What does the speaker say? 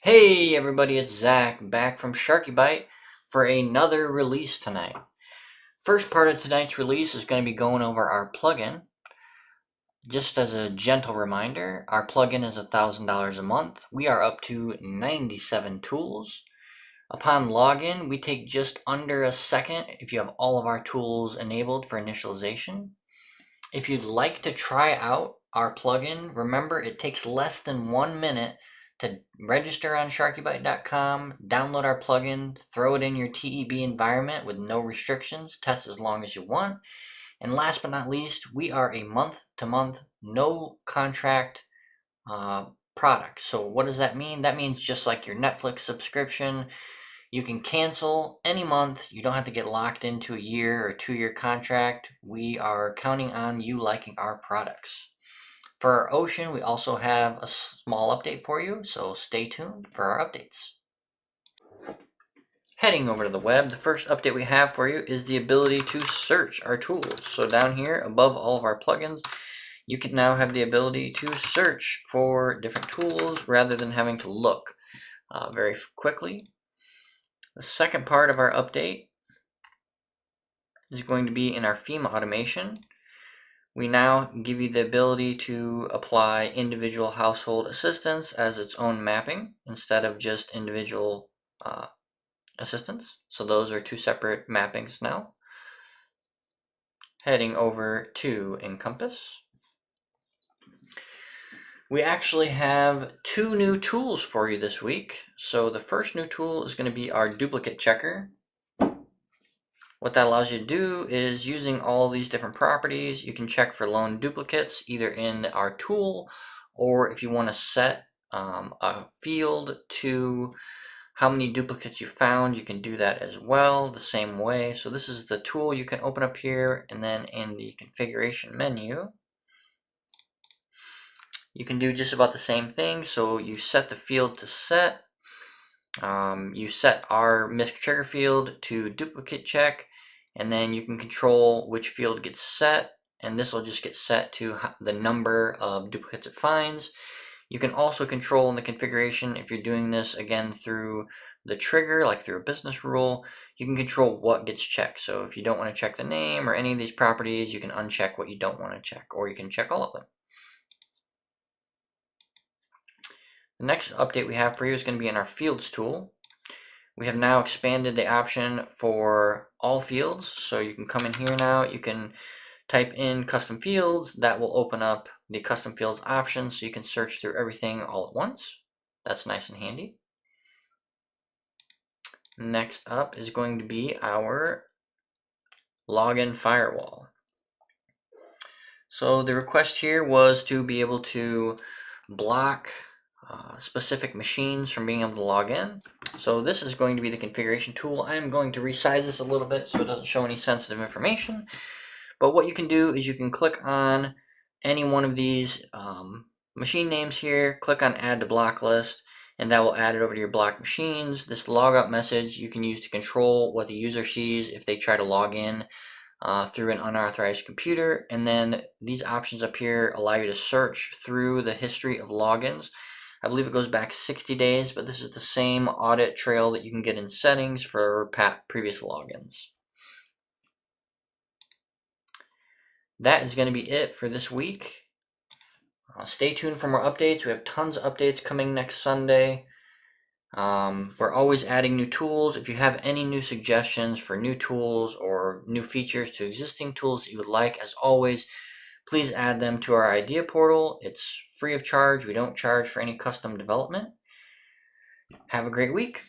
Hey everybody, it's Zach back from Sharky Bite for another release tonight. First part of tonight's release is going to be going over our plugin. Just as a gentle reminder, our plugin is $1,000 a month. We are up to 97 tools. Upon login, we take just under a second if you have all of our tools enabled for initialization. If you'd like to try out our plugin, remember it takes less than 1 minute to register on sharkybite.com, download our plugin, throw it in your TEB environment with no restrictions, test as long as you want. And last but not least, we are a month-to-month, no contract product. So what does that mean? That means just like your Netflix subscription, you can cancel any month. You don't have to get locked into a year or 2-year contract. We are counting on you liking our products. For our Ocean, we also have a small update for you, so stay tuned for our updates. Heading over to the web, the first update we have for you is the ability to search our tools. So down here above all of our plugins, you can now have the ability to search for different tools rather than having to look very quickly. The second part of our update is going to be in our FEMA automation. We now give you the ability to apply individual household assistance as its own mapping instead of just individual assistance. So those are 2 separate mappings now. Heading over to Encompass. We actually have 2 new tools for you this week. So the first new tool is going to be our duplicate checker. What that allows you to do is, using all these different properties, you can check for lone duplicates either in our tool, or if you want to set a field to how many duplicates you found, you can do that as well the same way. So this is the tool you can open up here, and then in the configuration menu, you can do just about the same thing. So you set the field to set. You set our MISC trigger field to duplicate check, and then you can control which field gets set, and this will just get set to the number of duplicates it finds. You can also control in the configuration, if you're doing this again through the trigger, like through a business rule, you can control what gets checked. So if you don't want to check the name or any of these properties, you can uncheck what you don't want to check, or you can check all of them. The next update we have for you is going to be in our Fields tool. We have now expanded the option for all fields. So you can come in here now, you can type in custom fields. That will open up the custom fields option so you can search through everything all at once. That's nice and handy. Next up is going to be our login firewall. So the request here was to be able to block specific machines from being able to log in. So this is going to be the configuration tool. I'm going to resize this a little bit so it doesn't show any sensitive information. But what you can do is you can click on any one of these machine names here, click on add to block list, and that will add it over to your blocked machines. This logout message you can use to control what the user sees if they try to log in through an unauthorized computer. And then these options up here allow you to search through the history of logins. I believe it goes back 60 days, but this is the same audit trail that you can get in settings for previous logins. That is going to be it for this week. Stay tuned for more updates. We have tons of updates coming next Sunday. We're always adding new tools. If you have any new suggestions for new tools or new features to existing tools that you would like, as always, please add them to our idea portal. It's free of charge. We don't charge for any custom development. Have a great week.